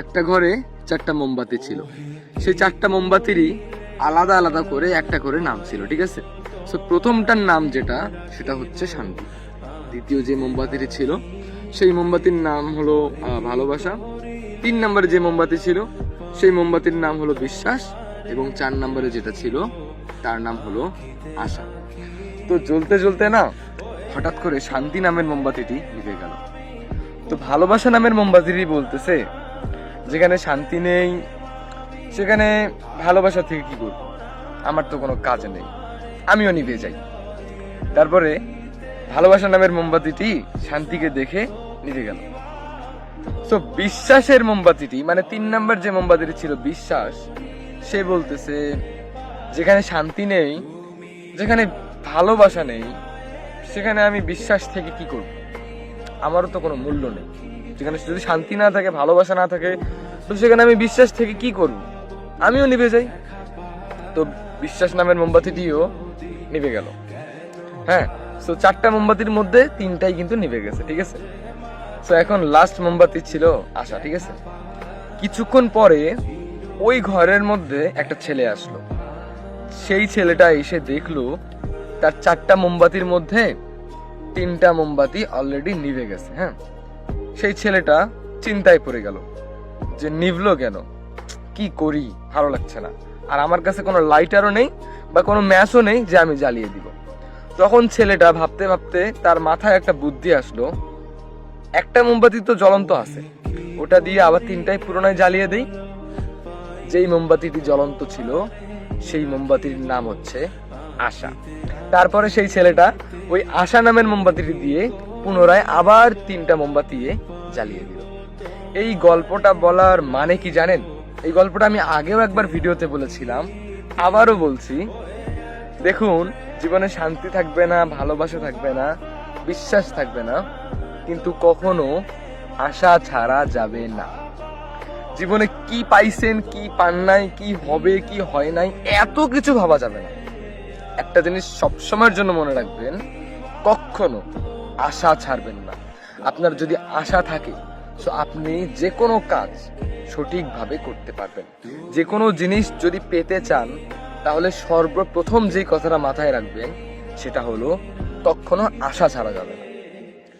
একটা ঘরে 4টা মোমবাতি ছিল। সেই 4টা মোমবাতিরই আলাদা আলাদা করে একটা করে নাম ছিল, ঠিক আছে? সো প্রথমটার নাম যেটা, সেটা হচ্ছে শান্তি। দ্বিতীয় যে মোমবাতিটি ছিল সেই মোমবাতির নাম হলো ভালোবাসা। 3 নম্বরে যে মোমবাতি ছিল সেই মোমবাতির নাম হলো বিশ্বাস, এবং 4 নম্বরে যেটা ছিল তার নাম হলো আশা। তো জ্বলতে জ্বলতে না হঠাৎ করে শান্তি নামের মোমবাতিটি নিভে গেল। তো ভালোবাসা নামের মোমবাতিটি বলতেছে, যেখানে শান্তি নেই সেখানে ভালোবাসা থেকে কি করব, আমার তো কোনো কাজ নেই, আমিও নিভে যাই। তারপরে ভালোবাসা নামের মোমবাতিটি শান্তিকে দেখে নিভে গেল। তো বিশ্বাসের মোমবাতিটি, মানে 3 নম্বর যে মোমবাতিটি ছিল বিশ্বাস, সে বলতেছে যেখানে শান্তি নেই, যেখানে ভালোবাসা নেই, সেখানে আমি বিশ্বাস থেকে কি করব, আমারও তো কোনো মূল্য নেই। যেখানে যদি শান্তি না থাকে, ভালোবাসা না থাকে, তো সেখানে আমি বিশ্বাস থেকে কি করব, আমিও নিভে যাই। তো বিশ্বাস নামের মোমবাতিটিও নিভে গেল। হ্যাঁ, সো 4টা মোমবাতির মধ্যে 3টাই কিন্তু নিভে গেছে, ঠিক আছে? সো এখন লাস্ট মোমবাতি ছিল আশা, ঠিক আছে? কিছুক্ষণ পরে ওই ঘরের মধ্যে একটা ছেলে আসলো। সেই ছেলেটা এসে দেখলো তার 4টা মোমবাতির মধ্যে 3টা মোমবাতি অলরেডি নিভে গেছে। হ্যাঁ, সেই ছেলেটা চিন্তায় পড়ে গেল যে নিভলো কেন, কি করি, ভালো লাগছে না, আর আমার কাছে কোনো লাইটারও নেই বা কোনো ম্যাচও নেই যে আমি জ্বালিয়ে দিব। তখন ছেলেটা ভাবতে ভাবতে তার মাথায় একটা বুদ্ধি আসলো, একটা মোমবাতি তো জ্বলন্ত আছে, ওটা দিয়ে আবার 3টাই পুরোনায় জ্বালিয়ে দেই। যেই মোমবাতিটি জ্বলন্ত ছিল সেই মোমবাতির নাম হচ্ছে আশা। তারপরে সেই ছেলেটা ওই আশা নামের মোমবাতিটি দিয়ে পুনরায় আবার 3টা মোমবাতি জ্বালিয়ে দিল। এই গল্পটা বলার মানে কি জানেন? এই গল্পটা আমি আগেও একবার ভিডিওতে বলেছিলাম, আবারও বলছি। দেখুন, জীবনে শান্তি থাকবে না, ভালোবাসা থাকবে না, বিশ্বাস থাকবে না, কিন্তু কখনো আশা ছাড়া যাবে না। জীবনে কি পাইছেন, কি পান নাই, কি হবে, কি হয় নাই, এত কিছু ভাবা যাবে না। একটা জিনিস সবসময়ের জন্য মনে রাখবেন, কখনো আশা ছাড়বেন না। আপনার যদি আশা থাকে, তো আপনি যে কোনো কাজ সঠিকভাবে করতে পারবেন। যে কোনো জিনিস যদি পেতে চান, তাহলে সর্বপ্রথম যে কথাটা মাথায় রাখবেন সেটা হলো, কখনো আশা ছাড়া যাবে না।